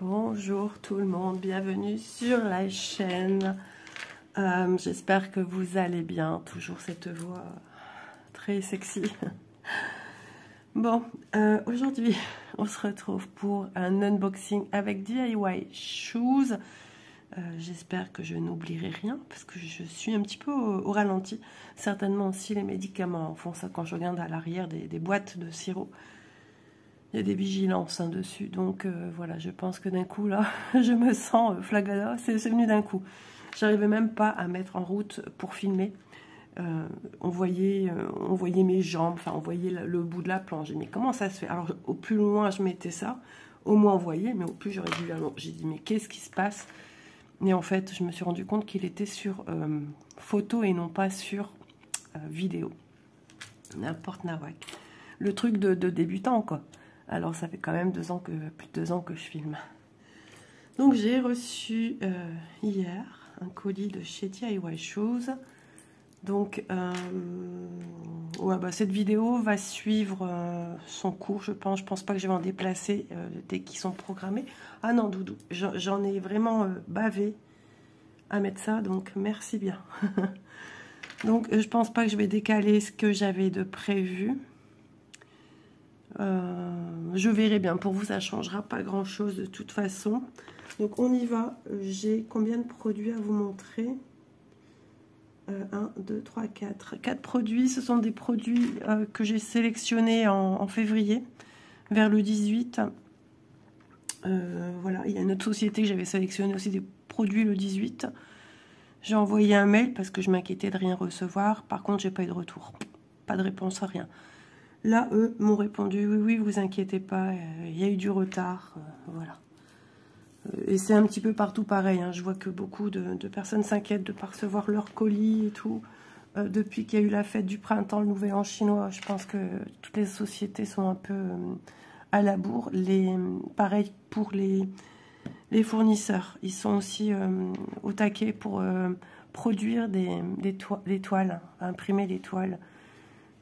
Bonjour tout le monde, bienvenue sur la chaîne. J'espère que vous allez bien, toujours cette voix très sexy. Bon, aujourd'hui on se retrouve pour un unboxing avec DIY Shoes. J'espère que je n'oublierai rien parce que je suis un petit peu au ralenti. Certainement aussi les médicaments font ça quand je regarde à l'arrière des boîtes de sirop. Il y a des vigilances dessus, donc voilà, je pense que d'un coup, là, je me sens flagada, c'est venu d'un coup. J'arrivais même pas à mettre en route pour filmer. On voyait mes jambes, enfin, on voyait le bout de la planche. J'ai dit, mais comment ça se fait? Alors, au plus loin, je mettais ça, au moins on voyait, mais au plus, j'aurais dû... J'ai dit, mais qu'est-ce qui se passe? Et en fait, je me suis rendu compte qu'il était sur photo et non pas sur vidéo. N'importe nawak. Le truc de débutant, quoi. Alors, ça fait quand même plus de 2 ans que je filme. Donc, j'ai reçu hier un colis de chez DIY Shoes. Donc, ouais, bah, cette vidéo va suivre son cours, je pense. Je pense pas que je vais en déplacer dès qu'ils sont programmés. Ah non, Doudou, j'en ai vraiment bavé à mettre ça, donc merci bien. Donc, je pense pas que je vais décaler ce que j'avais de prévu. Je verrai bien. Pour vous, ça changera pas grand chose de toute façon. Donc on y va. J'ai combien de produits à vous montrer? 1, 2, 3, 4. 4 produits. Ce sont des produits que j'ai sélectionnés en février, vers le 18. Voilà, il y a une autre société que j'avais sélectionné aussi des produits le 18. J'ai envoyé un mail parce que je m'inquiétais de rien recevoir. Par contre, j'ai pas eu de retour. Pas de réponse à rien. Là, eux m'ont répondu, oui, oui, vous inquiétez pas, il y a eu du retard, voilà. Et c'est un petit peu partout pareil, hein. Je vois que beaucoup de personnes s'inquiètent de ne pas recevoir leur colis et tout. Depuis qu'il y a eu la fête du printemps, le nouvel an chinois, je pense que toutes les sociétés sont un peu à la bourre. Pareil pour les fournisseurs, ils sont aussi au taquet pour produire des toiles, imprimer des toiles.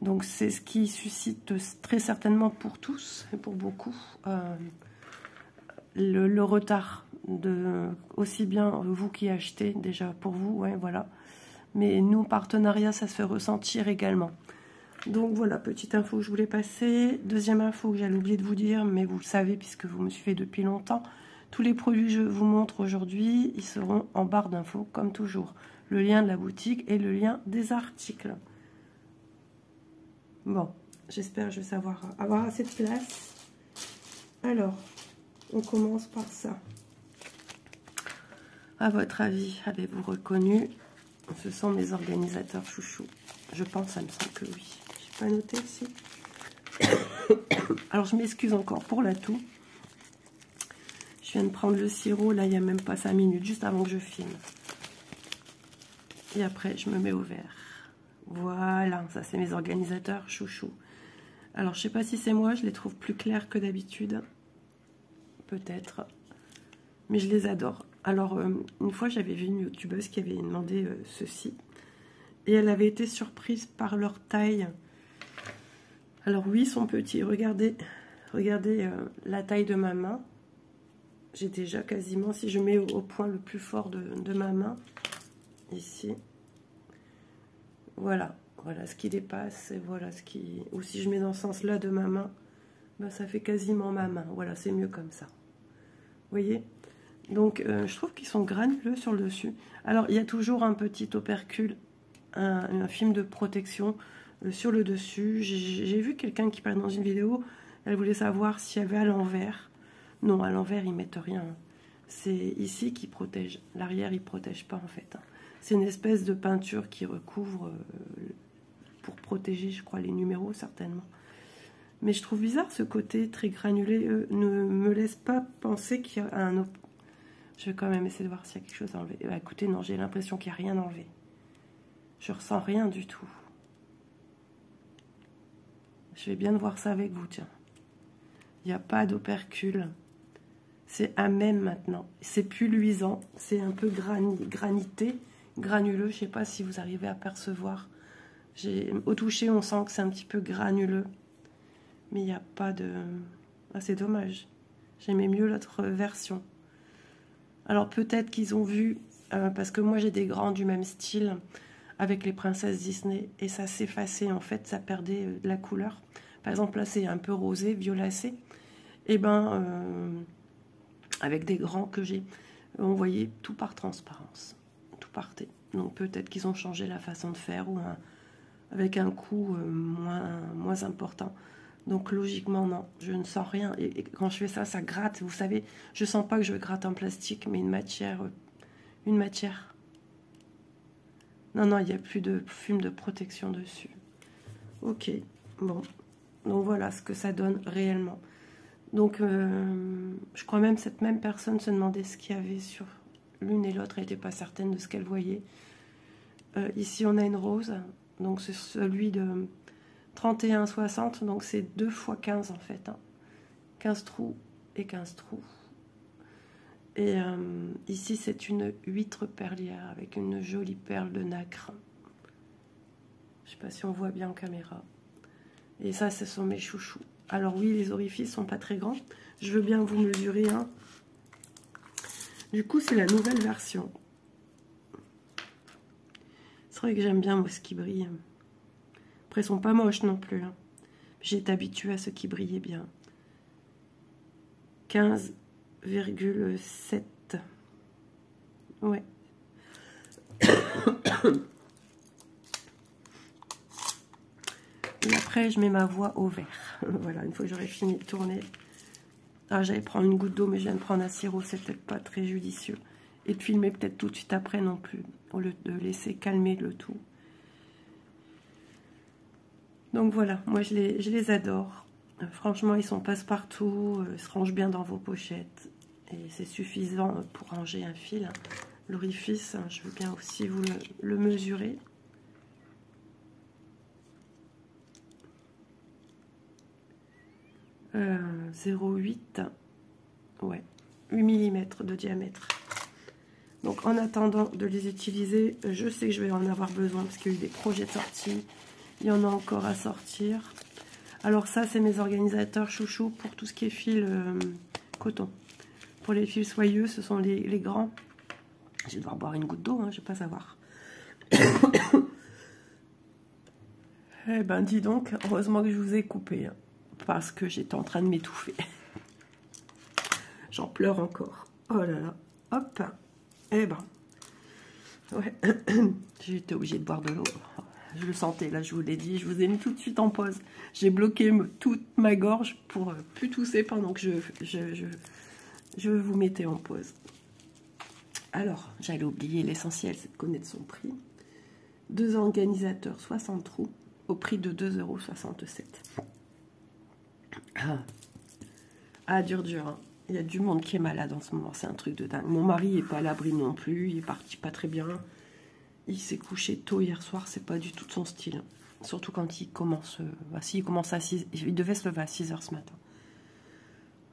Donc c'est ce qui suscite très certainement pour tous et pour beaucoup le retard de aussi bien vous qui achetez déjà pour vous, ouais, voilà. Mais nous, partenariat, ça se fait ressentir également. Donc voilà, petite info que je voulais passer. Deuxième info que j'allais oublier de vous dire, mais vous le savez puisque vous me suivez depuis longtemps. Tous les produits que je vous montre aujourd'hui, ils seront en barre d'infos comme toujours. Le lien de la boutique et le lien des articles. Bon, j'espère que je vais savoir avoir assez de place. Alors, on commence par ça. À votre avis, avez-vous reconnu? Ce sont mes organisateurs chouchous. Je pense, ça me semble que oui. J'ai pas noté ici. Alors, je m'excuse encore pour la toux. Je viens de prendre le sirop, là, il n'y a même pas 5 minutes, juste avant que je filme. Et après, je me mets au vert. Voilà, ça c'est mes organisateurs chouchous. Alors, je sais pas si c'est moi, je les trouve plus clairs que d'habitude. Peut-être. Mais je les adore. Alors, une fois, j'avais vu une youtubeuse qui avait demandé ceci. Et elle avait été surprise par leur taille. Alors oui, ils sont petits. Regardez la taille de ma main. J'ai déjà quasiment, si je mets au point le plus fort de ma main, ici. Voilà ce qui dépasse et voilà ce qui... Ou si je mets dans ce sens-là de ma main, ben ça fait quasiment ma main. Voilà, c'est mieux comme ça. Vous voyez? Donc, je trouve qu'ils sont granuleux sur le dessus. Alors, il y a toujours un petit opercule, un film de protection sur le dessus. J'ai vu quelqu'un qui parlait dans une vidéo, elle voulait savoir s'il y avait à l'envers. Non, à l'envers, ils mettent rien. C'est ici qui protège. L'arrière, il protège pas, en fait. C'est une espèce de peinture qui recouvre pour protéger, je crois, les numéros, certainement. Mais je trouve bizarre ce côté très granulé. Ne me laisse pas penser qu'il y a un... Je vais quand même essayer de voir s'il y a quelque chose à enlever. Bah, écoutez, non, j'ai l'impression qu'il n'y a rien enlevé. Je ressens rien du tout. Je vais bien voir ça avec vous, tiens. Il n'y a pas d'opercule. C'est à même maintenant. C'est plus luisant. C'est un peu granité, granuleux. Je ne sais pas si vous arrivez à percevoir. Au toucher, on sent que c'est un petit peu granuleux. Mais il n'y a pas de... Ah, c'est dommage. J'aimais mieux l'autre version. Alors peut-être qu'ils ont vu, parce que moi j'ai des grands du même style avec les princesses Disney, et ça s'effaçait en fait, ça perdait de la couleur. Par exemple là c'est un peu rosé, violacé. Et ben avec des grands que j'ai, on voyait tout par transparence, tout partait. Donc peut-être qu'ils ont changé la façon de faire ou avec un coût moins important. Donc logiquement non, je ne sens rien. Et quand je fais ça, ça gratte. Vous savez, je sens pas que je gratte en plastique, mais une matière. Non, non, il n'y a plus de film de protection dessus. Ok, bon. Donc voilà ce que ça donne réellement. Donc je crois même cette même personne se demandait ce qu'il y avait sur l'une et l'autre. Elle n'était pas certaine de ce qu'elle voyait. Ici on a une rose. Donc c'est celui de 31,60. Donc c'est 2 x 15 en fait. Hein. 15 trous et 15 trous. Et ici c'est une huître perlière avec une jolie perle de nacre. Je ne sais pas si on voit bien en caméra. Et ça, ce sont mes chouchous. Alors oui, les orifices sont pas très grands. Je veux bien vous mesurer un. Du coup, c'est la nouvelle version. C'est vrai que j'aime bien moi ce qui brille. Après, ils sont pas moches non plus. Hein. J'ai été habituée à ce qui brillait bien. 15,7. Ouais. Et après, je mets ma voix au vert. Voilà, une fois que j'aurai fini de tourner. Ah, j'allais prendre une goutte d'eau, mais je viens de prendre un sirop, c'est peut-être pas très judicieux. Et de filmer peut-être tout de suite après non plus, au lieu de laisser calmer le tout. Donc voilà, moi je les adore. Franchement, ils sont passe-partout, ils se rangent bien dans vos pochettes. Et c'est suffisant pour ranger un fil. L'orifice, je veux bien aussi vous le mesurer. Euh, 0,8, ouais, 8 mm de diamètre. Donc en attendant de les utiliser, je sais que je vais en avoir besoin parce qu'il y a eu des projets de sortie. Il y en a encore à sortir. Alors ça, c'est mes organisateurs chouchous pour tout ce qui est fil coton. Pour les fils soyeux, ce sont les grands. Je vais devoir boire une goutte d'eau, hein, je ne vais pas savoir. Eh ben dis donc, heureusement que je vous ai coupé. Hein, parce que j'étais en train de m'étouffer. J'en pleure encore. Oh là là. Hop. Eh ben. Ouais. J'ai été obligée de boire de l'eau. Je le sentais, là, je vous l'ai dit. Je vous ai mis tout de suite en pause. J'ai bloqué toute ma gorge pour plus tousser pendant que je vous mettais en pause. Alors, j'allais oublier l'essentiel, c'est de connaître son prix. 2 organisateurs, 60 trous, au prix de 2,67 €. Ah, dur, hein. Il y a du monde qui est malade en ce moment, c'est un truc de dingue. Mon mari n'est pas à l'abri non plus, il est parti pas très bien. Il s'est couché tôt hier soir, c'est pas du tout de son style. Surtout quand il commence... s'il commence à 6... Il devait se lever à 6 h ce matin.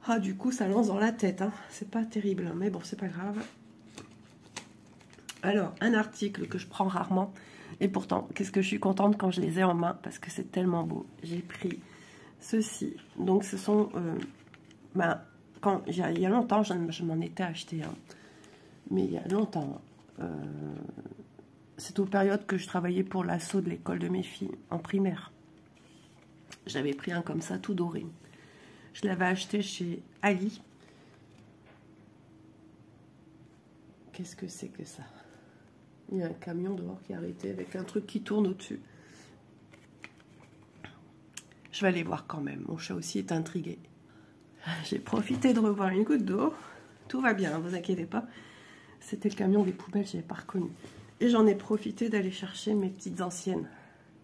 Ah, du coup, ça lance dans la tête, hein. C'est pas terrible, mais bon, c'est pas grave. Alors, un article que je prends rarement, et pourtant, qu'est-ce que je suis contente quand je les ai en main, parce que c'est tellement beau. J'ai pris ceci. Donc, ce sont... quand, il y a longtemps, je m'en étais acheté un. Mais il y a longtemps. C'est aux périodes que je travaillais pour l'assaut de l'école de mes filles, en primaire. J'avais pris un comme ça, tout doré. Je l'avais acheté chez Ali. Qu'est-ce que c'est que ça? Il y a un camion dehors qui est arrêté avec un truc qui tourne au-dessus. Je vais aller voir quand même. Mon chat aussi est intrigué. J'ai profité de revoir une goutte d'eau. Tout va bien, ne vous inquiétez pas. C'était le camion des poubelles, je n'avais pas reconnu. Et j'en ai profité d'aller chercher mes petites anciennes.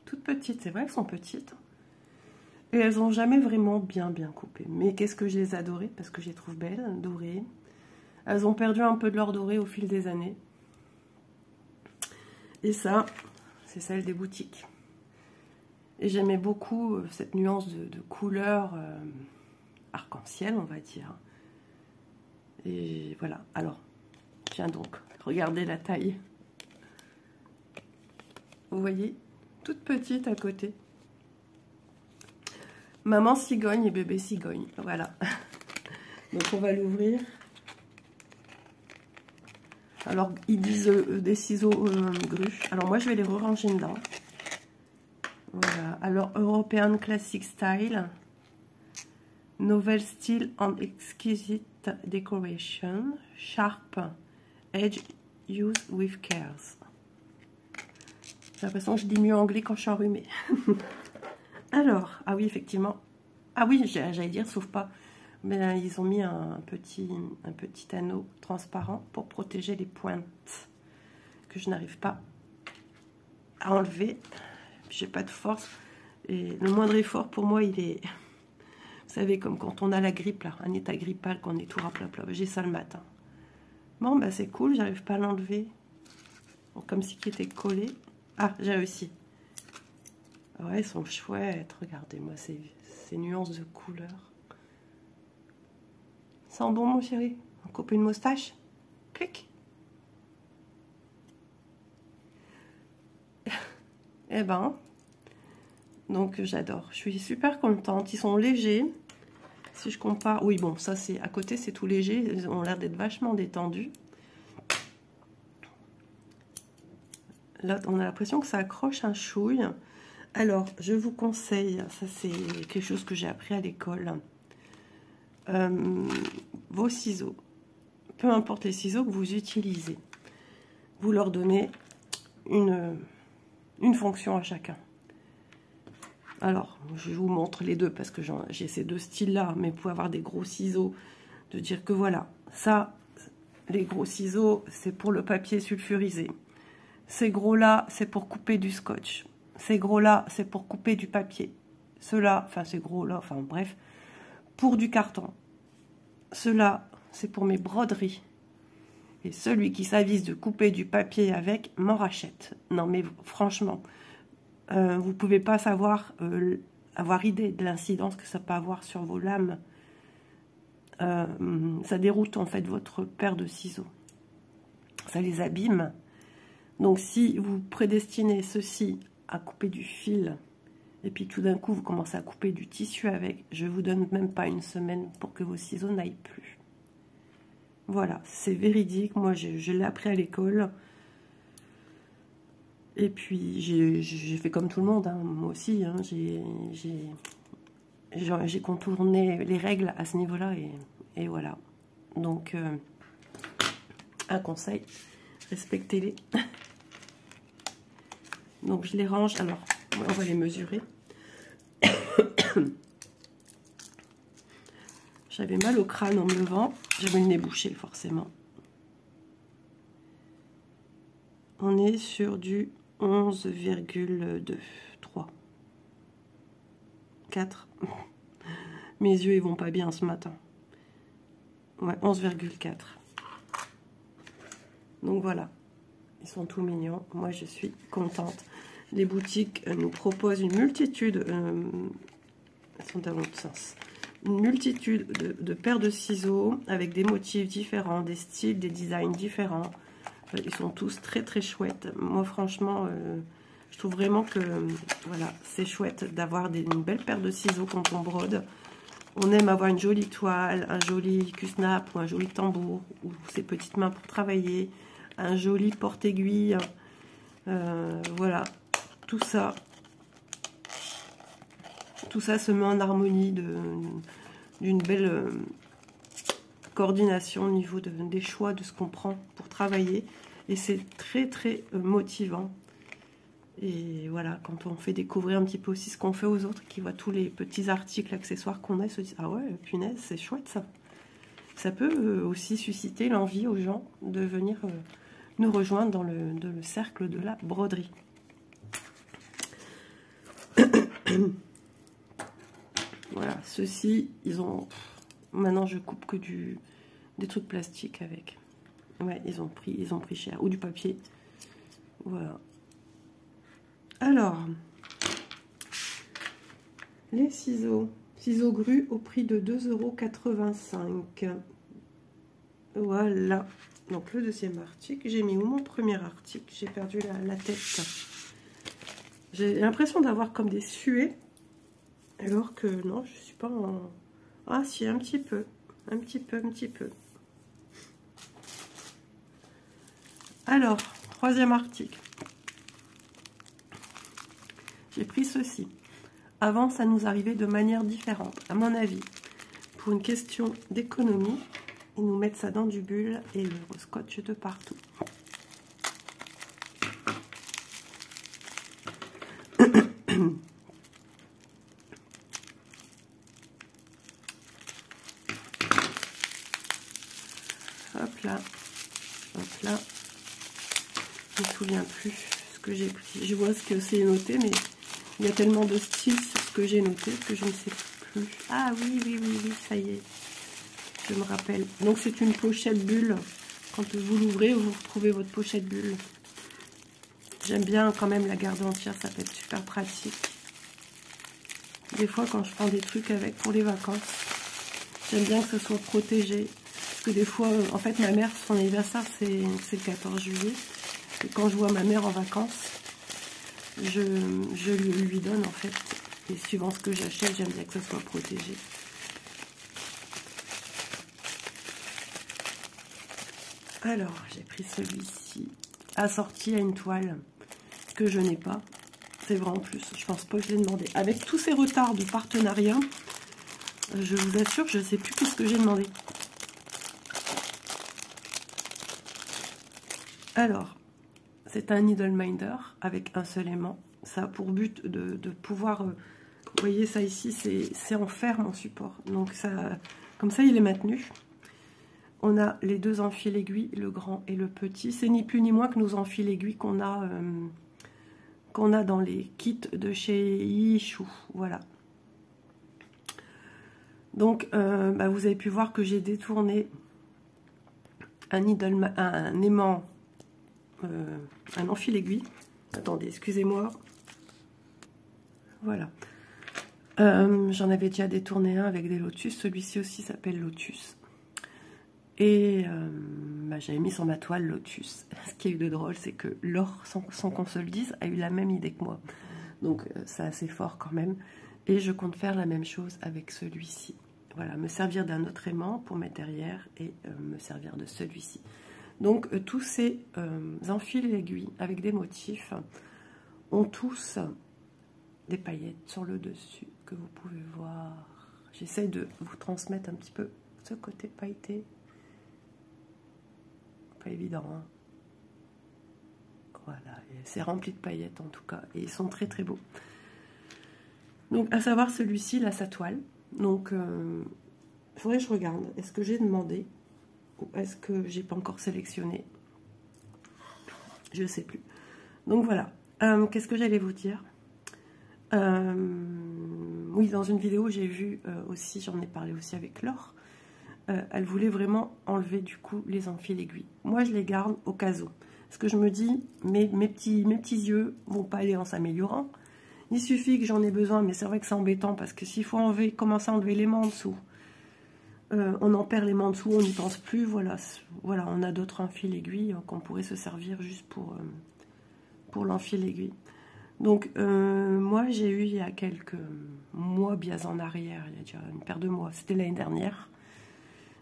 Toutes petites, c'est vrai qu'elles sont petites. Et elles n'ont jamais vraiment bien coupé. Mais qu'est-ce que je les adorais, parce que je les trouve belles, dorées. Elles ont perdu un peu de leur doré au fil des années. Et ça, c'est celle des boutiques. Et j'aimais beaucoup cette nuance de couleur arc-en-ciel, on va dire. Et voilà. Alors, tiens donc, regardez la taille. Vous voyez, toute petite à côté. Maman cigogne et bébé cigogne, voilà. Donc on va l'ouvrir. Alors ils disent des ciseaux grue. Alors moi je vais les ranger dedans. Voilà. Alors European Classic Style. Novel Style and Exquisite Decoration. Sharp Edge Use with Cares. J'ai l'impression que je dis mieux anglais quand je suis enrhumée. Alors, ah oui, effectivement. Ah oui, j'allais dire, sauf pas. Mais ils ont mis un petit anneau transparent pour protéger les pointes que je n'arrive pas à enlever. J'ai pas de force. Et le moindre effort, pour moi, il est... Vous savez, comme quand on a la grippe, là, un état grippal, qu'on est tout raplapla. J'ai ça le matin. Bon, bah c'est cool, j'arrive pas à l'enlever. Bon, comme si qui était collé. Ah, j'ai réussi. Ouais, ils sont chouettes. Regardez-moi ces nuances de couleurs. Sent bon, mon chéri? On coupe une moustache? Clic. Eh ben, donc j'adore. Je suis super contente. Ils sont légers. Si je compare... Oui, bon, ça c'est... À côté, c'est tout léger. Ils ont l'air d'être vachement détendus. Là, on a l'impression que ça accroche un chouille. Alors, je vous conseille, ça c'est quelque chose que j'ai appris à l'école, vos ciseaux, peu importe les ciseaux que vous utilisez, vous leur donnez une fonction à chacun. Alors, je vous montre les deux parce que j'ai ces deux styles-là, mais vous pouvez avoir des gros ciseaux, de dire que voilà, ça, les gros ciseaux, c'est pour le papier sulfurisé. Ces gros-là, c'est pour couper du scotch. Ces gros-là, c'est pour couper du papier. Ceux-là, enfin ces gros-là, enfin bref, pour du carton. Ceux-là, c'est pour mes broderies. Et celui qui s'avise de couper du papier avec, m'en rachète. Non mais franchement, vous pouvez pas savoir, avoir idée de l'incidence que ça peut avoir sur vos lames. Ça déroute en fait votre paire de ciseaux. Ça les abîme. Donc si vous prédestinez ceci à couper du fil, et puis tout d'un coup vous commencez à couper du tissu avec, je vous donne même pas une semaine pour que vos ciseaux n'aillent plus. Voilà, c'est véridique, moi je l'ai appris à l'école. Et puis j'ai fait comme tout le monde, hein, moi aussi, hein, j'ai contourné les règles à ce niveau-là, et voilà. Donc, un conseil, respectez-les. Donc je les range, alors on va les mesurer. J'avais mal au crâne en me levant, j'avais le nez bouché forcément. On est sur du 11,2, 3, 4. Mes yeux ils vont pas bien ce matin. Ouais, 11,4. Donc voilà, ils sont tout mignons. Moi je suis contente. Les boutiques nous proposent une multitude, elles sont dans l'autre sens, une multitude de paires de ciseaux avec des motifs différents, des styles, des designs différents. Ils sont tous très très chouettes. Moi franchement, je trouve vraiment que voilà, c'est chouette d'avoir une belle paire de ciseaux quand on brode. On aime avoir une jolie toile, un joli cul-snap ou un joli tambour, ou ses petites mains pour travailler, un joli porte-aiguille. Voilà. Tout ça se met en harmonie d'une belle coordination au niveau des choix de ce qu'on prend pour travailler. Et c'est très très motivant. Et voilà, quand on fait découvrir un petit peu aussi ce qu'on fait aux autres, qui voient tous les petits articles, accessoires qu'on a, se disent « Ah ouais, punaise, c'est chouette ça !» Ça peut aussi susciter l'envie aux gens de venir nous rejoindre dans le cercle de la broderie. Voilà, ceux-ci, ils ont... Maintenant, je coupe que des trucs plastiques avec. Ouais, ils ont pris cher. Ou du papier. Voilà. Alors, les ciseaux. Ciseaux grue au prix de 2,85 €. Voilà. Donc, le deuxième article. J'ai mis où mon premier article? J'ai perdu la tête. J'ai l'impression d'avoir comme des suées. Alors que non, je suis pas en... Ah si, un petit peu. Un petit peu, un petit peu. Alors, troisième article. J'ai pris ceci. Avant, ça nous arrivait de manière différente, à mon avis. Pour une question d'économie, ils nous mettent ça dans du bulle et le scotch de partout. Hop là, hop là. Je ne me souviens plus ce que j'ai pris. Je vois ce que c'est noté, mais il y a tellement de styles sur ce que j'ai noté que je ne sais plus. Ah oui, oui, oui, oui, ça y est. Je me rappelle. Donc c'est une pochette bulle. Quand vous l'ouvrez, vous retrouvez votre pochette bulle. J'aime bien quand même la garder entière, ça peut être super pratique. Des fois quand je prends des trucs avec pour les vacances, j'aime bien que ce soit protégé. Parce que des fois, en fait ma mère, son anniversaire c'est le 14 juillet. Et quand je vois ma mère en vacances, je lui donne en fait. Et suivant ce que j'achète, j'aime bien que ce soit protégé. Alors, j'ai pris celui-ci, assorti à une toile que je n'ai pas. C'est vrai en plus, je pense pas que je l'ai demandé. Avec tous ces retards de partenariat, je vous assure, je ne sais plus qu'est-ce que j'ai demandé. Alors, c'est un needle minder avec un seul aimant. Ça a pour but de pouvoir... vous voyez ça ici, c'est en fer mon support. Donc ça, comme ça, il est maintenu. On a les deux enfils aiguilles, le grand et le petit. C'est ni plus ni moins que nos enfils aiguilles qu'on a dans les kits de chez Yichou. Voilà. Donc, vous avez pu voir que j'ai détourné un aimant, un enfil aiguille. Attendez, excusez-moi. Voilà. J'en avais déjà détourné un avec des lotus. Celui-ci aussi s'appelle Lotus. Et j'avais mis sur ma toile Lotus. Ce qui a eu de drôle, c'est que Laure, sans qu'on se le dise, a eu la même idée que moi. Donc c'est assez fort quand même. Et je compte faire la même chose avec celui-ci. Voilà, me servir d'un autre aimant pour mettre derrière et me servir de celui-ci. Donc tous ces enfils aiguilles avec des motifs ont tous des paillettes sur le dessus que vous pouvez voir. J'essaie de vous transmettre un petit peu ce côté pailleté. Pas évident, hein. Voilà, c'est rempli de paillettes en tout cas, et ils sont très très beaux. Donc à savoir celui-ci, là, sa toile. Donc il faudrait que je regarde, est-ce que j'ai demandé ou est-ce que j'ai pas encore sélectionné, je sais plus. Donc voilà, qu'est-ce que j'allais vous dire, oui, dans une vidéo j'ai vu aussi, j'en ai parlé aussi avec Laure. Elle voulait vraiment enlever du coup les enfils aiguilles. Moi je les garde au cas où. Parce que je me dis, mes petits yeux vont pas aller en s'améliorant. Il suffit que j'en ai besoin, mais c'est vrai que c'est embêtant parce que s'il faut commencer à enlever l'aimant en dessous, on en perd l'aimant en dessous, on n'y pense plus. Voilà, on a d'autres enfils aiguilles qu'on pourrait se servir juste pour l'enfil aiguille. Donc moi j'ai eu il y a quelques mois bien en arrière, il y a déjà une paire de mois, c'était l'année dernière.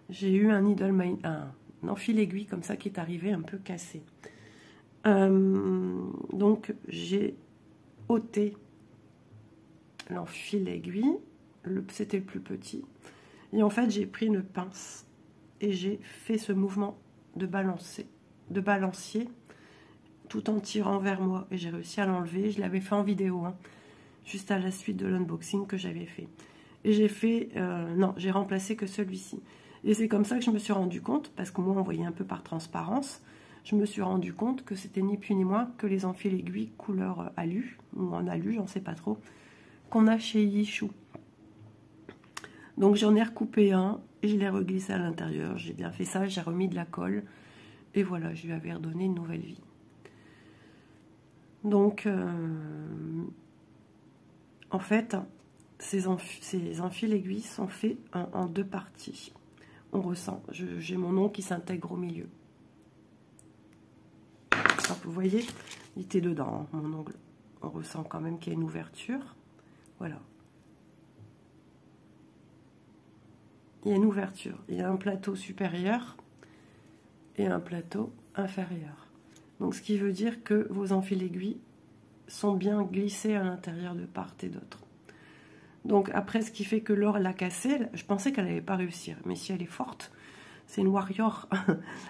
J'ai eu un enfil aiguille comme ça qui est arrivé un peu cassé. Donc j'ai ôté l'enfil aiguille, c'était le plus petit. Et en fait j'ai pris une pince et j'ai fait ce mouvement de balancier tout en tirant vers moi. Et j'ai réussi à l'enlever, je l'avais fait en vidéo, hein, juste à la suite de l'unboxing que j'avais fait. Et j'ai fait, non, j'ai remplacé que celui-ci. Et c'est comme ça que je me suis rendu compte, parce que moi on voyait un peu par transparence, je me suis rendu compte que c'était ni plus ni moins que les enfils aiguilles couleur alu, ou en alu, j'en sais pas trop, qu'on a chez Yichou. Donc j'en ai recoupé un, et je l'ai reglissé à l'intérieur, j'ai bien fait ça, j'ai remis de la colle, et voilà, je lui avais redonné une nouvelle vie. Donc, en fait, ces enfils aiguilles sont faits en deux parties. On ressent, j'ai mon ongle qui s'intègre au milieu. Alors, vous voyez, il était dedans, hein, mon ongle. On ressent quand même qu'il y a une ouverture. Voilà. il y a une ouverture. Il y a un plateau supérieur et un plateau inférieur. Donc, ce qui veut dire que vos enfils aiguilles sont bien glissés à l'intérieur de part et d'autre. Donc, après, ce qui fait que Laure l'a cassée, je pensais qu'elle n'allait pas réussir. Mais si elle est forte, c'est une warrior.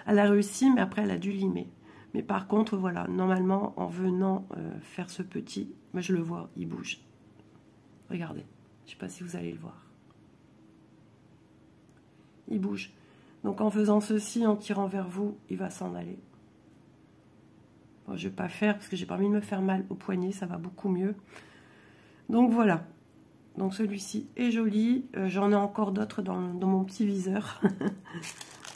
Elle a réussi, mais après, elle a dû limer. Mais par contre, voilà, normalement, en venant faire ce petit, moi, je le vois, il bouge. Regardez, je ne sais pas si vous allez le voir. Il bouge. Donc, en faisant ceci, en tirant vers vous, il va s'en aller. Bon, je ne vais pas faire parce que j'ai pas envie de me faire mal au poignet, ça va beaucoup mieux. Donc, voilà. Donc, celui-ci est joli. J'en ai encore d'autres dans mon petit viseur.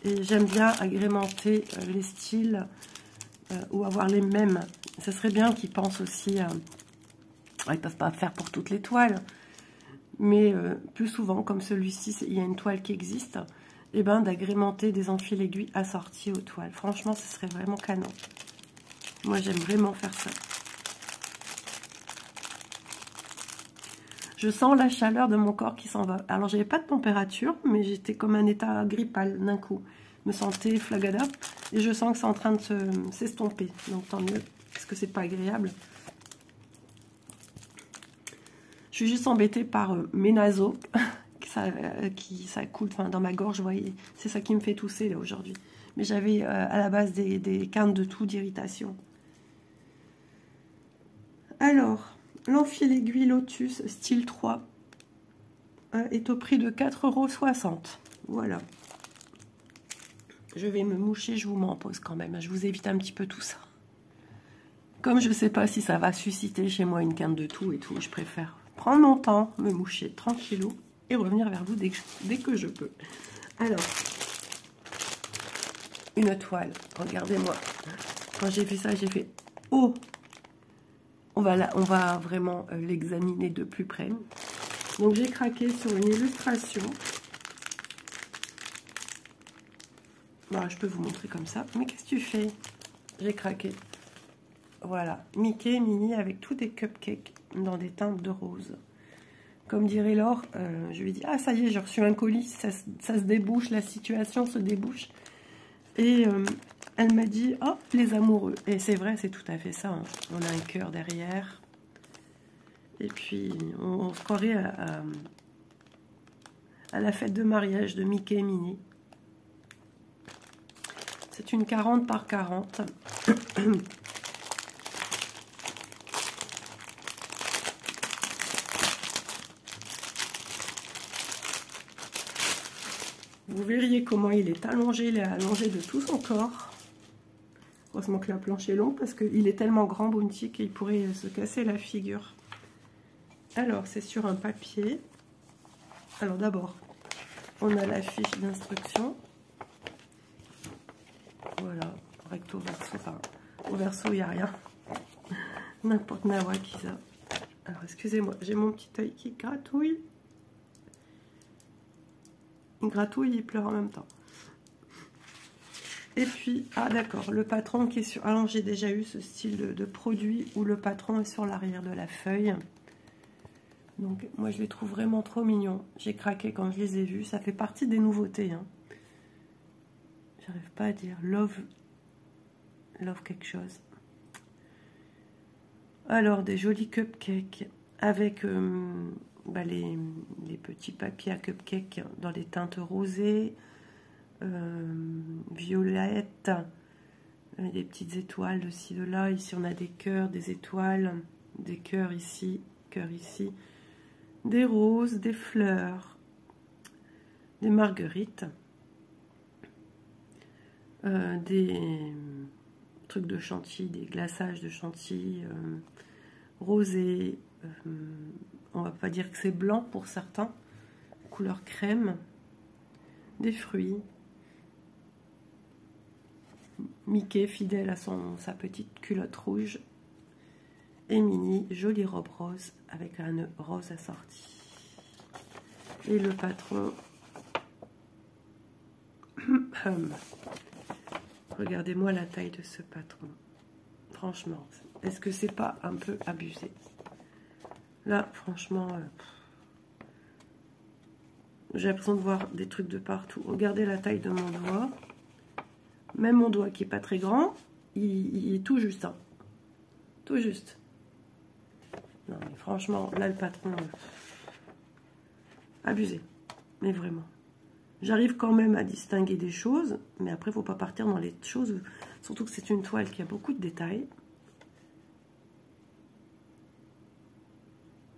Et j'aime bien agrémenter les styles ou avoir les mêmes. Ce serait bien qu'ils pensent aussi à... Ils ne peuvent pas faire pour toutes les toiles, mais plus souvent, comme celui-ci, il y a une toile qui existe, et ben d'agrémenter des enfils aiguilles assortis aux toiles. Franchement, ce serait vraiment canon. Moi, j'aime vraiment faire ça. Je sens la chaleur de mon corps qui s'en va. Alors, j'avais pas de température, mais j'étais comme un état grippal d'un coup. Je me sentais flagada, et je sens que c'est en train de s'estomper. Donc, tant mieux, parce que c'est pas agréable. Je suis juste embêtée par mes naseaux, ça coule dans ma gorge, vous voyez. C'est ça qui me fait tousser là aujourd'hui. Mais j'avais à la base des quintes de toux d'irritation. Alors, l'enfil aiguille Lotus style 3 est au prix de 4,60 €. Voilà. Je vais me moucher, je vous m'en pose quand même. Je vous évite un petit peu tout ça. Comme je ne sais pas si ça va susciter chez moi une quinte de toux et tout, je préfère prendre mon temps, me moucher tranquillou et revenir vers vous dès que je peux. Alors, une toile, regardez-moi. Quand j'ai fait ça, j'ai fait « Oh !» On va vraiment l'examiner de plus près. Donc, j'ai craqué sur une illustration. Bon, je peux vous montrer comme ça. Mais qu'est-ce que tu fais? J'ai craqué. Voilà, Mickey et Minnie avec tous des cupcakes dans des teintes de rose. Comme dirait Laure, je lui ai dit, ah ça y est, j'ai reçu un colis, ça se débouche, la situation se débouche. Et elle m'a dit, oh, les amoureux. Et c'est vrai, c'est tout à fait ça. Hein. On a un cœur derrière. Et puis, on se croirait à la fête de mariage de Mickey et Minnie. C'est une 40 par 40. Vous verriez comment il est allongé de tout son corps. Heureusement que la planche est longue parce qu'il est tellement grand, Bounty, qu'il pourrait se casser la figure. Alors, c'est sur un papier. Alors d'abord, on a la fiche d'instruction. Voilà, recto, verso. Enfin, au verso, il n'y a rien. N'importe nawa qui ça. Alors, excusez-moi, j'ai mon petit œil qui gratouille. Il gratouille, il pleure en même temps. Et puis, ah d'accord, le patron qui est sur... Alors, j'ai déjà eu ce style de produit où le patron est sur l'arrière de la feuille. Donc, moi, je les trouve vraiment trop mignons. J'ai craqué quand je les ai vus. Ça fait partie des nouveautés. Hein. J'arrive pas à dire love quelque chose. Alors, des jolis cupcakes avec les petits papiers à cupcakes dans les teintes rosées, violettes, des petites étoiles de ci, de là. Ici, on a des cœurs, des étoiles, des cœurs ici, des roses, des fleurs, des marguerites, des trucs de chantilly, des glaçages de chantilly rosés. On va pas dire que c'est blanc pour certains, couleur crème, des fruits. Mickey fidèle à sa petite culotte rouge. Et Minnie, jolie robe rose avec un nœud rose assorti. Et le patron. Regardez-moi la taille de ce patron. Franchement, est-ce que c'est pas un peu abusé? Là, franchement, J'ai l'impression de voir des trucs de partout. Regardez la taille de mon doigt. Même mon doigt qui est pas très grand, il est tout juste. Hein. Tout juste. Non, mais franchement, là, le patron... abusé. Mais vraiment. J'arrive quand même à distinguer des choses, mais après, il ne faut pas partir dans les choses, surtout que c'est une toile qui a beaucoup de détails.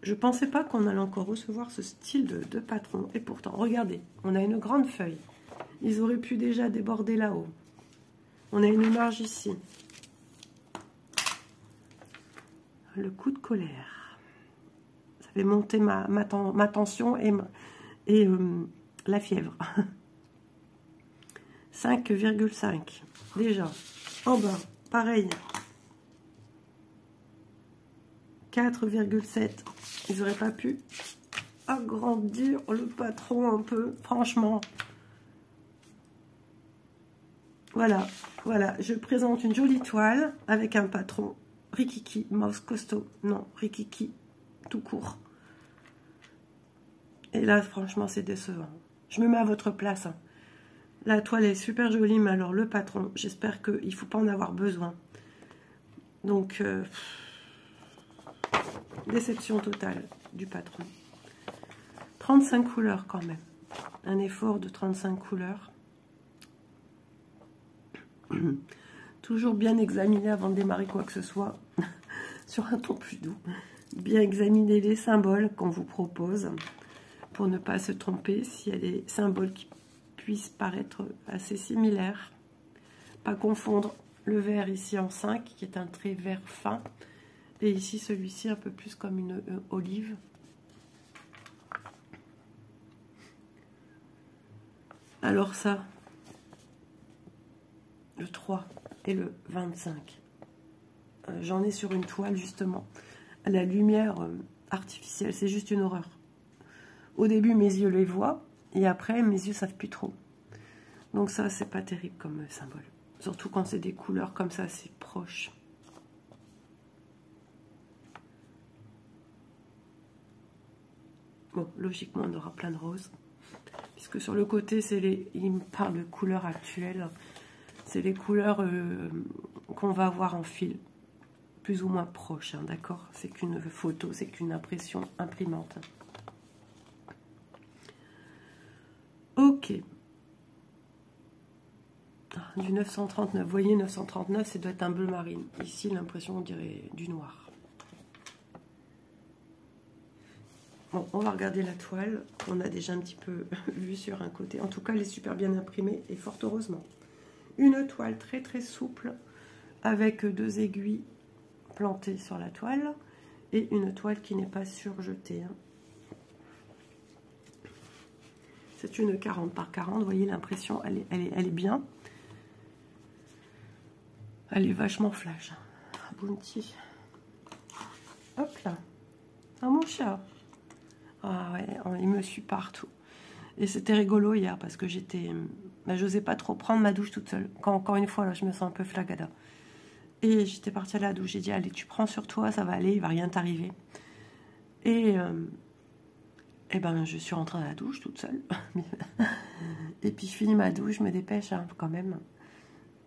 Je ne pensais pas qu'on allait encore recevoir ce style de patron. Et pourtant, regardez, on a une grande feuille. Ils auraient pu déjà déborder là-haut. On a une marge ici. Le coup de colère. Ça fait monter ma tension et la fièvre. 5,5. Déjà. En bas, pareil. 4,7. Ils n'auraient pas pu agrandir le patron un peu, franchement. Voilà, voilà. Je présente une jolie toile avec un patron rikiki, mouse costaud. Non, rikiki, tout court. Et là, franchement, c'est décevant. Je me mets à votre place. Hein. La toile est super jolie, mais alors le patron, j'espère qu'il ne faut pas en avoir besoin. Donc, déception totale du patron. 35 couleurs quand même. Un effort de 35 couleurs. Toujours bien examiner avant de démarrer quoi que ce soit. Sur un ton plus doux. Bien examiner les symboles qu'on vous propose. Pour ne pas se tromper s'il y a des symboles qui puissent paraître assez similaires. Pas confondre le vert ici en 5, qui est un trait vert fin. Et ici, celui-ci, un peu plus comme une olive. Alors ça, le 3 et le 25. J'en ai sur une toile, justement. La lumière artificielle, c'est juste une horreur. Au début, mes yeux les voient. Et après, mes yeux ne savent plus trop. Donc ça, c'est pas terrible comme symbole. Surtout quand c'est des couleurs comme ça, c'est proche. Bon, logiquement, on aura plein de roses. Puisque sur le côté, il me parle de couleurs actuelles. C'est les couleurs qu'on va avoir en fil. Plus ou moins proches, hein, d'accord? C'est qu'une photo, c'est qu'une impression imprimante. Ok. Ah, du 939. Vous voyez, 939, ça doit être un bleu marine. Ici, l'impression, on dirait du noir. Bon, on va regarder la toile. On a déjà un petit peu vu sur un côté. En tout cas, elle est super bien imprimée et fort heureusement. Une toile très très souple avec 2 aiguilles plantées sur la toile et une toile qui n'est pas surjetée. Hein. C'est une 40 par 40. Vous voyez, l'impression, elle est bien. Elle est vachement flash. Bounty. Hop là. Ah, mon chat. Ah ouais, il me suit partout. Et c'était rigolo hier parce que j'étais... j'osais pas trop prendre ma douche toute seule. Encore une fois, là, je me sens un peu flagada. Et j'étais partie à la douche. J'ai dit, allez, tu prends sur toi, ça va aller, il va rien t'arriver. Et ben, je suis rentrée à la douche toute seule. Et puis, je finis ma douche, je me dépêche hein, quand même.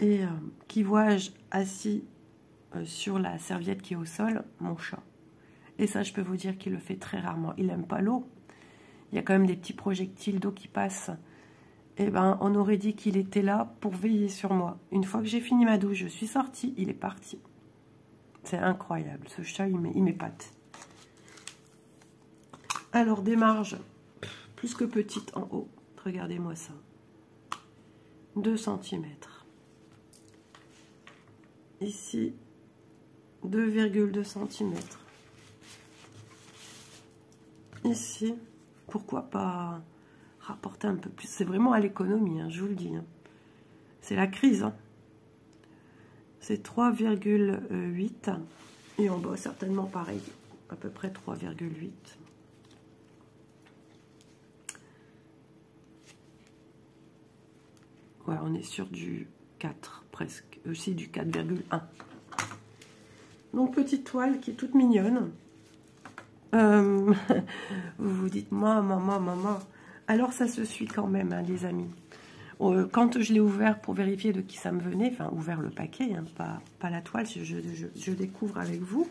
Et qui vois-je assis sur la serviette qui est au sol? Mon chat. Et ça, je peux vous dire qu'il le fait très rarement. Il n'aime pas l'eau. Il y a quand même des petits projectiles d'eau qui passent. Et ben, on aurait dit qu'il était là pour veiller sur moi. Une fois que j'ai fini ma douche, je suis sortie, il est parti. C'est incroyable. Ce chat, il m'épate. Alors, des marges plus que petites en haut. Regardez-moi ça. 2 cm. Ici, 2,2 cm. Ici, pourquoi pas rapporter un peu plus? C'est vraiment à l'économie, hein, je vous le dis. Hein. C'est la crise. Hein. C'est 3,8. Et en bas, certainement pareil. À peu près 3,8. Ouais, on est sur du 4 presque. Aussi du 4,1. Donc, petite toile qui est toute mignonne. Vous vous dites, maman. Alors ça se suit quand même, hein, les amis. Quand je l'ai ouvert pour vérifier de qui ça me venait, enfin ouvert le paquet, hein, pas la toile, je découvre avec vous,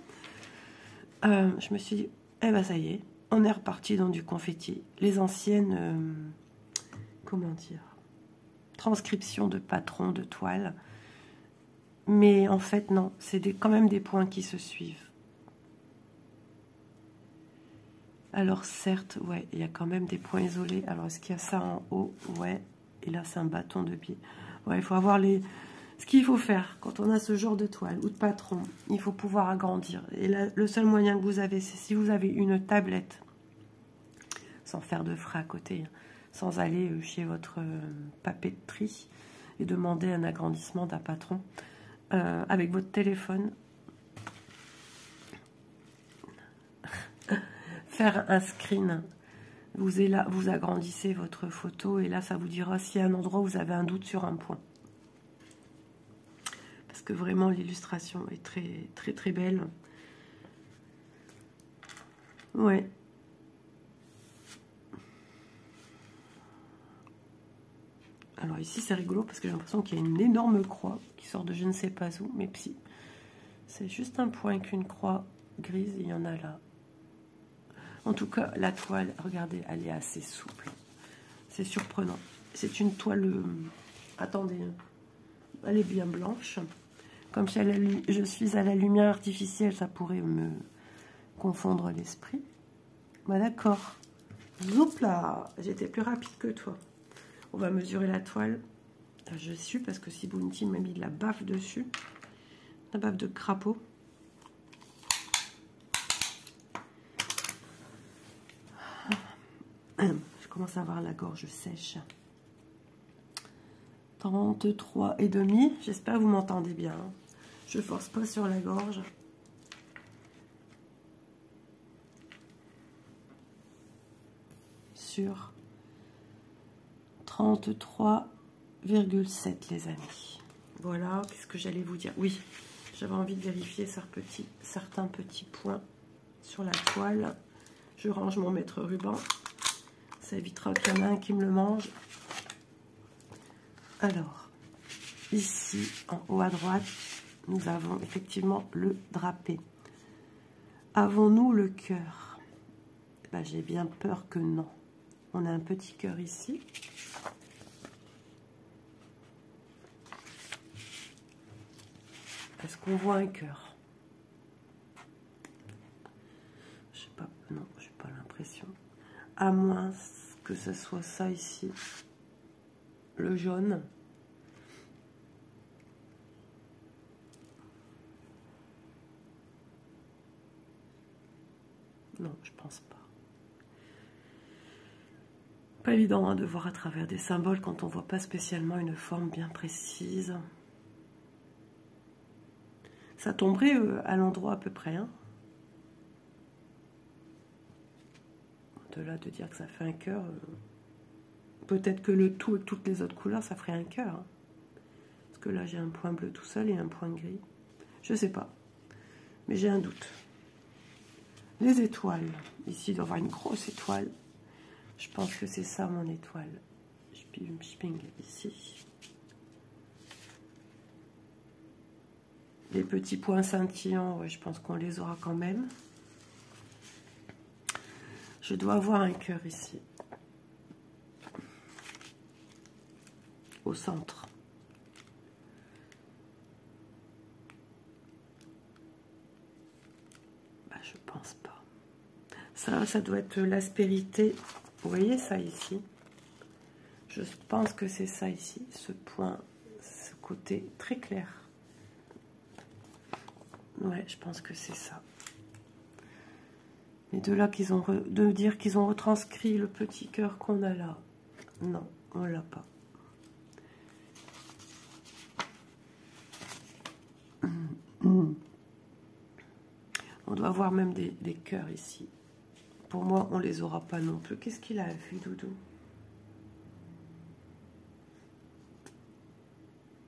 je me suis dit, eh ben ça y est, on est reparti dans du confetti. Les anciennes, comment dire, transcriptions de patrons de toile. Mais en fait, non, c'est quand même des points qui se suivent. Alors certes, ouais, il y a quand même des points isolés. Alors est-ce qu'il y a ça en haut? Ouais, et là c'est un bâton de pied. Ouais, il faut avoir les... Ce qu'il faut faire quand on a ce genre de toile ou de patron, il faut pouvoir agrandir. Et là, le seul moyen que vous avez, c'est si vous avez une tablette, sans faire de frais à côté, hein, sans aller chez votre papeterie et demander un agrandissement d'un patron, avec votre téléphone, faire un screen. Vous agrandissez votre photo et là, ça vous dira s'il y a un endroit où vous avez un doute sur un point. Parce que vraiment, l'illustration est très, très, très belle. Ouais. Alors ici, c'est rigolo parce que j'ai l'impression qu'il y a une énorme croix qui sort de je ne sais pas où. Mais si, c'est juste un point avec une croix grise, il y en a là. En tout cas, la toile, regardez, elle est assez souple. C'est surprenant. C'est une toile... attendez, elle est bien blanche. Comme je suis à la lumière artificielle, ça pourrait me confondre l'esprit. Bah d'accord. Zoup là, j'étais plus rapide que toi. On va mesurer la toile. Je suis parce que si Bounty m'a mis de la baffe dessus. La baffe de crapaud. Je commence à avoir la gorge sèche. 33,5. J'espère que vous m'entendez bien. Je force pas sur la gorge. Sur 33,7 les amis. Voilà, qu'est-ce que j'allais vous dire? Oui, j'avais envie de vérifier certains petits points sur la toile. Je range mon mètre ruban. Ça évitera qu'il y en ait un qui me le mange. Alors, ici, en haut à droite, nous avons effectivement le drapé. Avons-nous le cœur? Ben, j'ai bien peur que non. On a un petit cœur ici. Est-ce qu'on voit un cœur? Je sais pas, non, je n'ai pas l'impression. À moins que ce soit ça ici, le jaune. Non, je pense pas. Pas évident hein, de voir à travers des symboles quand on voit pas spécialement une forme bien précise. Ça tomberait à l'endroit à peu près. Hein. De là de dire que ça fait un cœur. Peut-être que le tout et toutes les autres couleurs, ça ferait un cœur. Hein. Parce que là, j'ai un point bleu tout seul et un point gris. Je sais pas. Mais j'ai un doute. Les étoiles. Ici, il doit y avoir une grosse étoile. Je pense que c'est ça mon étoile. Je ping ici. Les petits points scintillants, ouais, je pense qu'on les aura quand même. Je dois avoir un cœur ici. Au centre. Bah, je pense pas. Ça doit être l'aspérité. Vous voyez ça ici? Je pense que c'est ça ici, ce point, ce côté très clair. Ouais, je pense que c'est ça. Mais de là de dire qu'ils ont retranscrit le petit cœur qu'on a là, non, on l'a pas. On doit voir même des cœurs ici. Pour moi, on les aura pas non plus. Qu'est-ce qu'il a vu, Doudou?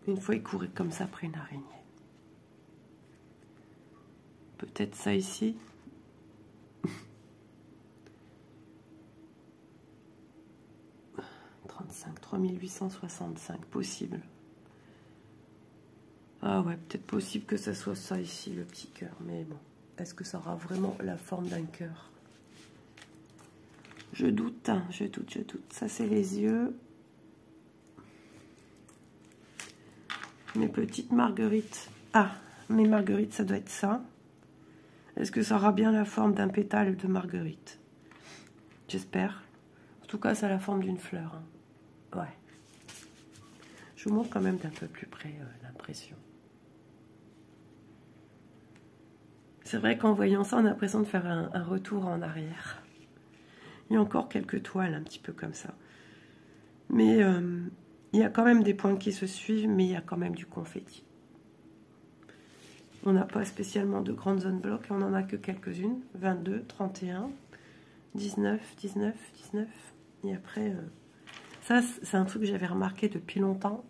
Une fois, il courait comme ça après une araignée. Peut-être ça ici. 3865, possible. Ah ouais, peut-être possible que ça soit ça ici, le petit cœur. Mais bon, est-ce que ça aura vraiment la forme d'un cœur? Je doute, hein, je doute, je doute. Ça, c'est les yeux. Mes petites marguerites. Ah, mes marguerites, ça doit être ça. Est-ce que ça aura bien la forme d'un pétale de marguerite? J'espère. En tout cas, ça a la forme d'une fleur. Hein. Ouais. Je vous montre quand même d'un peu plus près l'impression. C'est vrai qu'en voyant ça, on a l'impression de faire un retour en arrière. Il y a encore quelques toiles un petit peu comme ça. Mais il y a quand même des points qui se suivent, mais il y a quand même du confetti. On n'a pas spécialement de grandes zones blocs, on n'en a que quelques-unes. 22, 31, 19, 19, 19. Et après, ça c'est un truc que j'avais remarqué depuis longtemps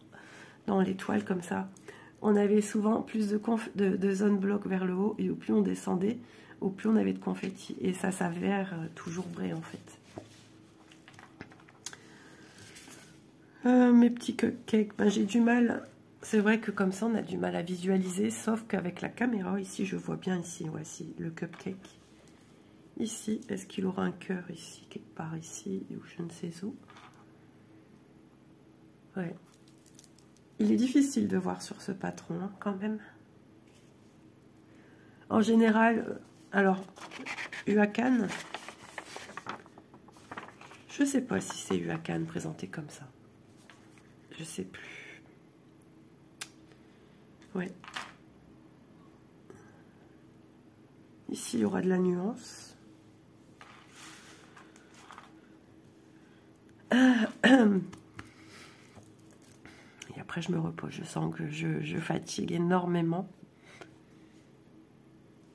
dans les toiles comme ça. On avait souvent plus de zones blocs vers le haut, et au plus on descendait, au plus on avait de confetti. Et ça s'avère toujours vrai en fait. Mes petits cupcakes, ben, j'ai du mal. C'est vrai que comme ça, on a du mal à visualiser, sauf qu'avec la caméra, ici, je vois bien ici, voici le cupcake. Ici, est-ce qu'il aura un cœur ici, quelque part ici, ou je ne sais où? Ouais. Il est difficile de voir sur ce patron, hein, quand même. En général, alors, Huacan, je ne sais pas si c'est Huacan présenté comme ça. Je sais plus. Ouais. Ici, il y aura de la nuance. Et après, je me repose. Je sens que je fatigue énormément.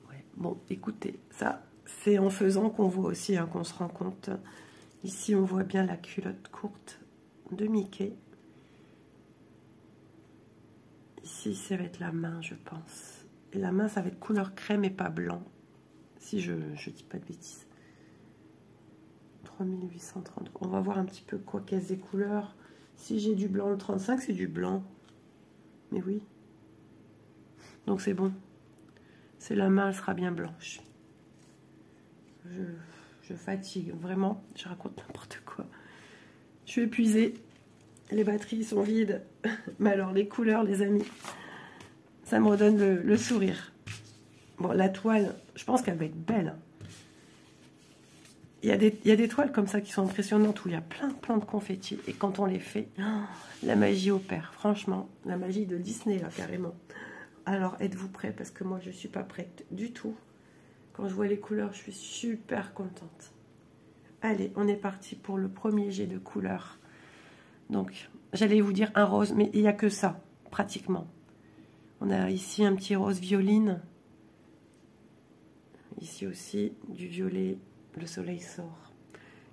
Ouais. Bon, écoutez, ça, c'est en faisant qu'on voit aussi, hein, qu'on se rend compte. Ici, on voit bien la culotte courte de Mickey. Ici, ça va être la main, je pense. Et la main, ça va être couleur crème et pas blanc. Si je dis pas de bêtises. 3830. On va voir un petit peu quoi qu'est-ce des couleurs. Si j'ai du blanc, le 35, c'est du blanc. Mais oui. Donc c'est bon. C'est la main, elle sera bien blanche. Je fatigue, vraiment. Je raconte n'importe quoi. Je suis épuisée. Les batteries sont vides. Mais alors, les couleurs, les amis, ça me redonne le sourire. Bon, la toile, je pense qu'elle va être belle. Il y a des toiles comme ça qui sont impressionnantes où il y a plein de confettis. Et quand on les fait, oh, la magie opère. Franchement, la magie de Disney, là, carrément. Alors, êtes-vous prêts? Parce que moi, je ne suis pas prête du tout. Quand je vois les couleurs, je suis super contente. Allez, on est parti pour le premier jet de couleurs. Donc, j'allais vous dire un rose, mais il n'y a que ça, pratiquement. On a ici un petit rose violine. Ici aussi, du violet. Le soleil sort.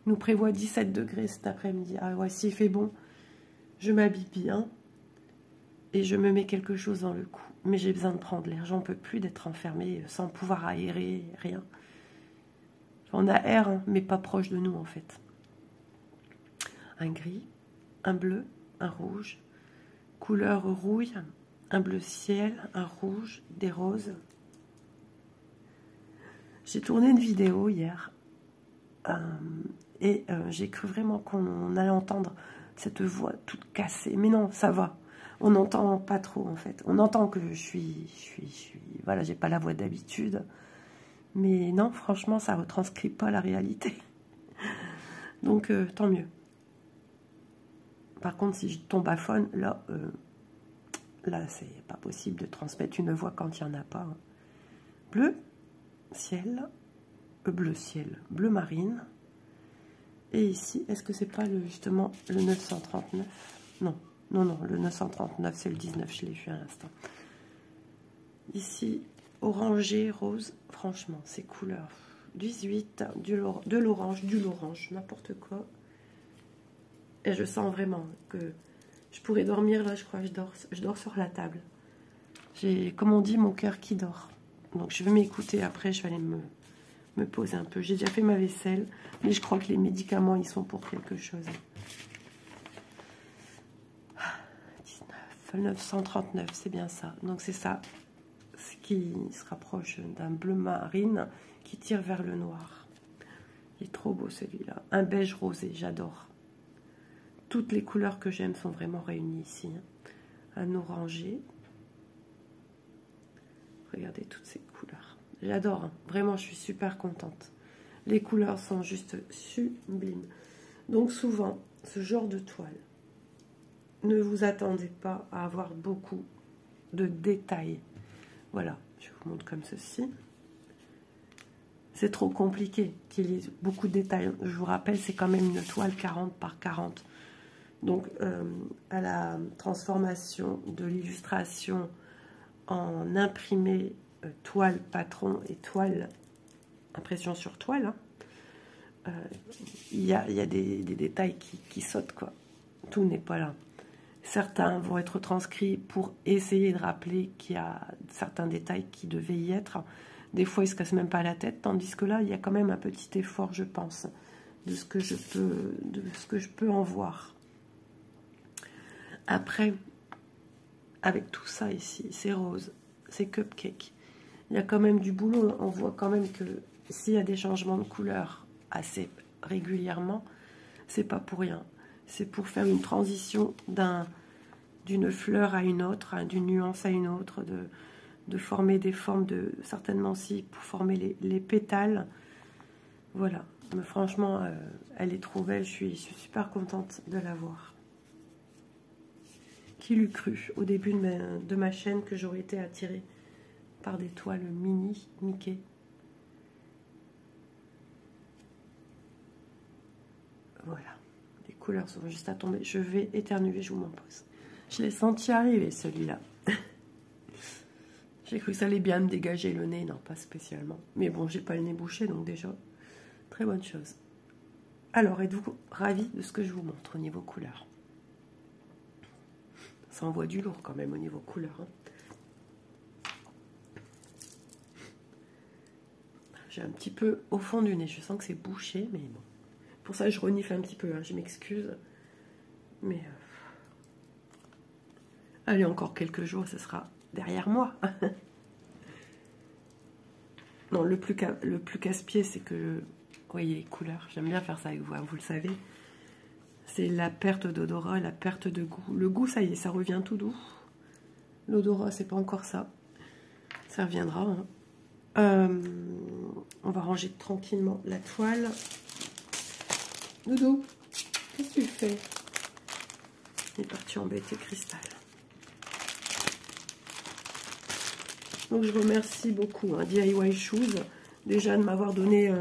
Il nous prévoit 17 degrés cet après-midi. Ah ouais, s'il fait bon, je m'habille bien. Et je me mets quelque chose dans le cou. Mais j'ai besoin de prendre l'air. J'en peux plus d'être enfermée sans pouvoir aérer, rien. On aère, hein, mais pas proche de nous en fait. Un gris, un bleu, un rouge. Couleur rouille, un bleu ciel, un rouge, des roses. J'ai tourné une vidéo hier. J'ai cru vraiment qu'on allait entendre cette voix toute cassée. Mais non, ça va. On n'entend pas trop, en fait. On entend que je suis voilà, j'ai pas la voix d'habitude. Mais non, franchement, ça retranscrit pas la réalité. Donc, tant mieux. Par contre, si je tombe à faune, là, c'est pas possible de transmettre une voix quand il n'y en a pas. Bleu, ciel, bleu ciel, bleu marine. Et ici, est-ce que c'est pas justement le 939? Non, le 939, c'est le 19, je l'ai vu à l'instant. Ici, orangé, rose, franchement, ces couleurs. 18, de l'orange, n'importe quoi. Et je sens vraiment que je pourrais dormir là, je crois que je dors sur la table. J'ai, comme on dit, mon cœur qui dort. Donc je vais m'écouter, après je vais aller me poser un peu. J'ai déjà fait ma vaisselle, mais je crois que les médicaments, ils sont pour quelque chose. toile 939, c'est bien ça. Donc c'est ça, ce qui se rapproche d'un bleu marine qui tire vers le noir. Il est trop beau celui-là. Un beige rosé, j'adore. Toutes les couleurs que j'aime sont vraiment réunies ici. Un orangé. Regardez toutes ces couleurs. J'adore, hein. Vraiment, je suis super contente. Les couleurs sont juste sublimes. Donc souvent, ce genre de toile, ne vous attendez pas à avoir beaucoup de détails. Voilà, je vous montre comme ceci. C'est trop compliqué qu'il y ait beaucoup de détails. Je vous rappelle, c'est quand même une toile 40 par 40. Donc, à la transformation de l'illustration en imprimé toile patron et toile impression sur toile, hein, il y a des détails qui sautent, quoi. Tout n'est pas là. Certains vont être transcrits pour essayer de rappeler qu'il y a certains détails qui devaient y être. Des fois, ils ne se cassent même pas la tête, tandis que là, il y a quand même un petit effort, je pense, de ce que je peux en voir. Après, avec tout ça ici, c'est rose, c'est cupcake. Il y a quand même du boulot. On voit quand même que s'il y a des changements de couleur assez régulièrement, c'est pas pour rien. C'est pour faire une transition d'une fleur à une autre, hein, d'une nuance à une autre, de former des formes certainement aussi pour former les pétales. Voilà. Mais franchement, elle est trop belle. Je suis super contente de la voir. Qui l'eût cru au début de ma chaîne que j'aurais été attirée par des toiles mini Mickey. Voilà. Les couleurs sont juste à tomber. Je vais éternuer, je vous m'en pose. Je l'ai senti arriver, celui-là. J'ai cru que ça allait bien me dégager le nez. Non, pas spécialement. Mais bon, j'ai pas le nez bouché, donc déjà, très bonne chose. Alors, êtes-vous ravis de ce que je vous montre au niveau couleur? Ça envoie du lourd quand même au niveau couleur. Hein. J'ai un petit peu au fond du nez. Je sens que c'est bouché, mais bon. Pour ça, je renifle un petit peu. Hein. Je m'excuse. Mais... allez, encore quelques jours, ce sera derrière moi. Non, le plus casse-pied, c'est que... vous voyez les couleurs. J'aime bien faire ça avec vous, hein, vous le savez. C'est la perte d'odorat et la perte de goût. Le goût, ça y est, ça revient tout doux. L'odorat, c'est pas encore ça. Ça reviendra. Hein. On va ranger tranquillement la toile. Doudou, qu'est-ce que tu fais? Il est parti embêter Cristal. Donc, je remercie beaucoup hein, DIY Shoes, déjà de m'avoir donné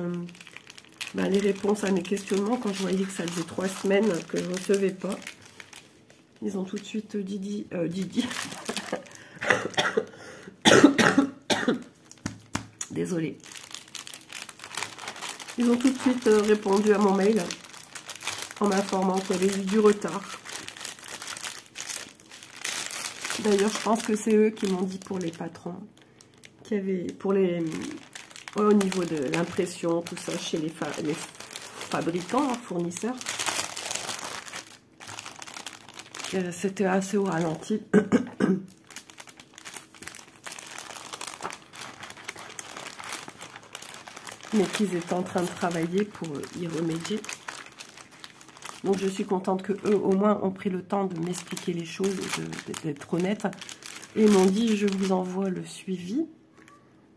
les réponses à mes questionnements quand je voyais que ça faisait 3 semaines que je ne recevais pas. Ils ont tout de suite Didi. Désolée. Ils ont tout de suite répondu à mon mail en m'informant qu'il y avait eu du retard. D'ailleurs, je pense que c'est eux qui m'ont dit pour les patrons qu'il y avait pour au niveau de l'impression, tout ça chez les fabricants, hein, fournisseurs. C'était assez au ralenti. Mais qu'ils étaient en train de travailler pour y remédier. Donc je suis contente que eux au moins ont pris le temps de m'expliquer les choses, d'être honnête. Et ils m'ont dit je vous envoie le suivi.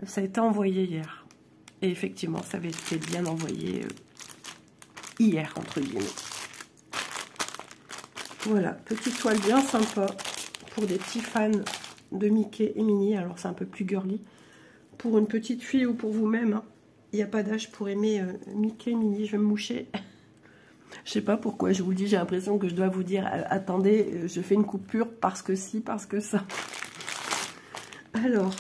Ça a été envoyé hier. Et effectivement, ça avait été bien envoyé hier, entre guillemets. Voilà, petite toile bien sympa pour des petits fans de Mickey et Minnie. Alors c'est un peu plus girly. Pour une petite fille ou pour vous-même, hein. Il n'y a pas d'âge pour aimer Mickey, Minnie. Je vais me moucher. Je sais pas pourquoi je vous le dis. J'ai l'impression que je dois vous dire attendez, je fais une coupure parce que si, parce que ça. Alors,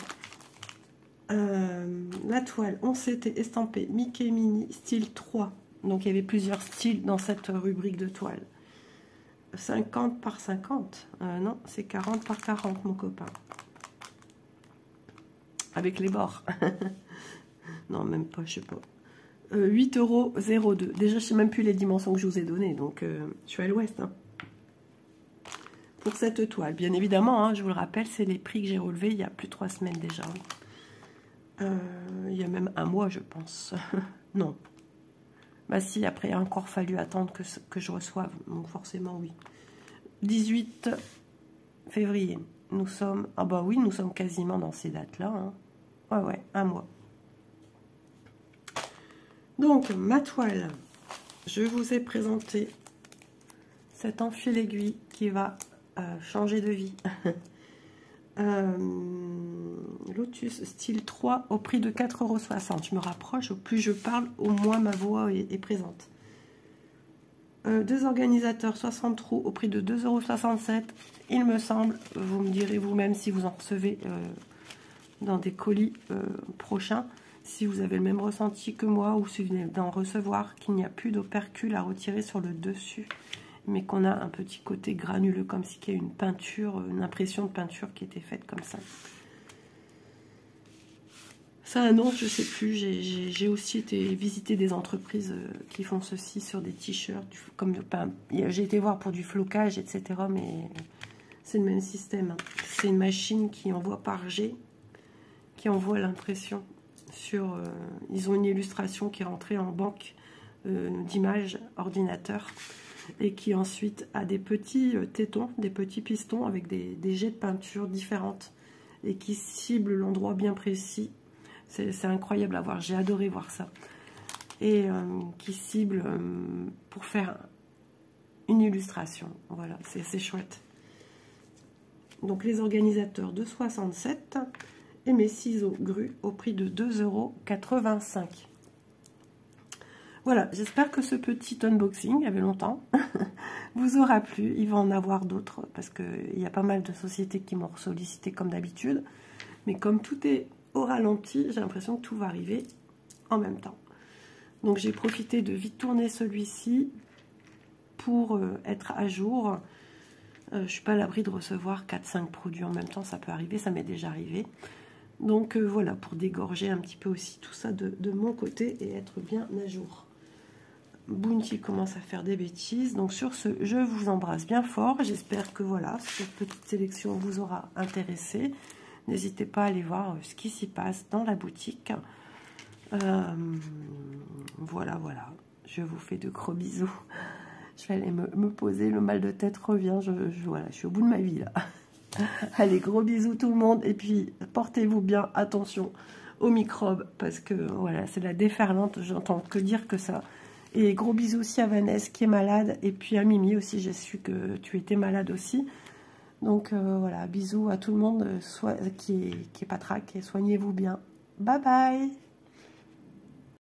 la toile, on s'était estampé Mickey, Minnie, style 3. Donc il y avait plusieurs styles dans cette rubrique de toile. 50 par 50. Non, c'est 40 par 40, mon copain. Avec les bords. Non, même pas, je sais pas. 8,02 €. Déjà, je sais même plus les dimensions que je vous ai données. Donc, je suis à l'ouest. Hein. pour cette toile. Bien évidemment, hein, je vous le rappelle, c'est les prix que j'ai relevés il y a plus de 3 semaines déjà. Il y a même un mois, je pense. Non. Bah si, après, il a encore fallu attendre que je reçoive. Donc forcément, oui. 18 février. Nous sommes... Ah bah oui, nous sommes quasiment dans ces dates-là. Hein. Ouais, un mois. Donc, ma toile. Je vous ai présenté cet enfil aiguille qui va changer de vie. Lotus style 3 au prix de 4,60 €. Je me rapproche, au plus je parle, au moins ma voix est présente. 2 organisateurs 60 trous au prix de 2,67 €. Il me semble, vous me direz vous-même si vous en recevez dans des colis prochains, si vous avez le même ressenti que moi ou si vous venez d'en recevoir, qu'il n'y a plus d'opercule à retirer sur le dessus, mais qu'on a un petit côté granuleux, comme si il y a une peinture, une impression de peinture qui était faite comme ça. Ça a un nom, je sais plus. J'ai aussi été visiter des entreprises qui font ceci sur des t-shirts, comme j'ai été voir pour du flocage, etc. Mais c'est le même système. C'est une machine qui envoie par jet, qui envoie l'impression sur. Ils ont une illustration qui est rentrée en banque d'images ordinateur et qui ensuite a des petits tétons, des petits pistons avec des jets de peinture différentes et qui ciblent l'endroit bien précis. C'est incroyable à voir, j'ai adoré voir ça. Et qui cible pour faire une illustration. Voilà, c'est chouette. Donc les organisateurs de 67 et mes ciseaux Grue au prix de 2,85 €. Voilà, j'espère que ce petit unboxing, il y avait longtemps, vous aura plu. Il va en avoir d'autres parce qu'il y a pas mal de sociétés qui m'ont sollicité comme d'habitude. Mais comme tout est au ralenti, j'ai l'impression que tout va arriver en même temps. Donc j'ai profité de vite tourner celui-ci pour être à jour. Je ne suis pas à l'abri de recevoir 4-5 produits en même temps, ça peut arriver, ça m'est déjà arrivé. Donc voilà, pour dégorger un petit peu aussi tout ça de mon côté et être bien à jour. Bounty commence à faire des bêtises. Donc sur ce, je vous embrasse bien fort. J'espère que voilà, cette petite sélection vous aura intéressé. N'hésitez pas à aller voir ce qui s'y passe dans la boutique. Voilà. Je vous fais de gros bisous. Je vais aller me poser. Le mal de tête revient. Voilà, je suis au bout de ma vie là. Allez, gros bisous tout le monde. Et puis, portez-vous bien. Attention aux microbes. Parce que voilà, c'est la déferlante. J'entends que dire que ça. Et gros bisous aussi à Vanessa qui est malade. Et puis à Mimi aussi. J'ai su que tu étais malade aussi. Donc voilà, bisous à tout le monde qui est patraque et soignez-vous bien. Bye bye.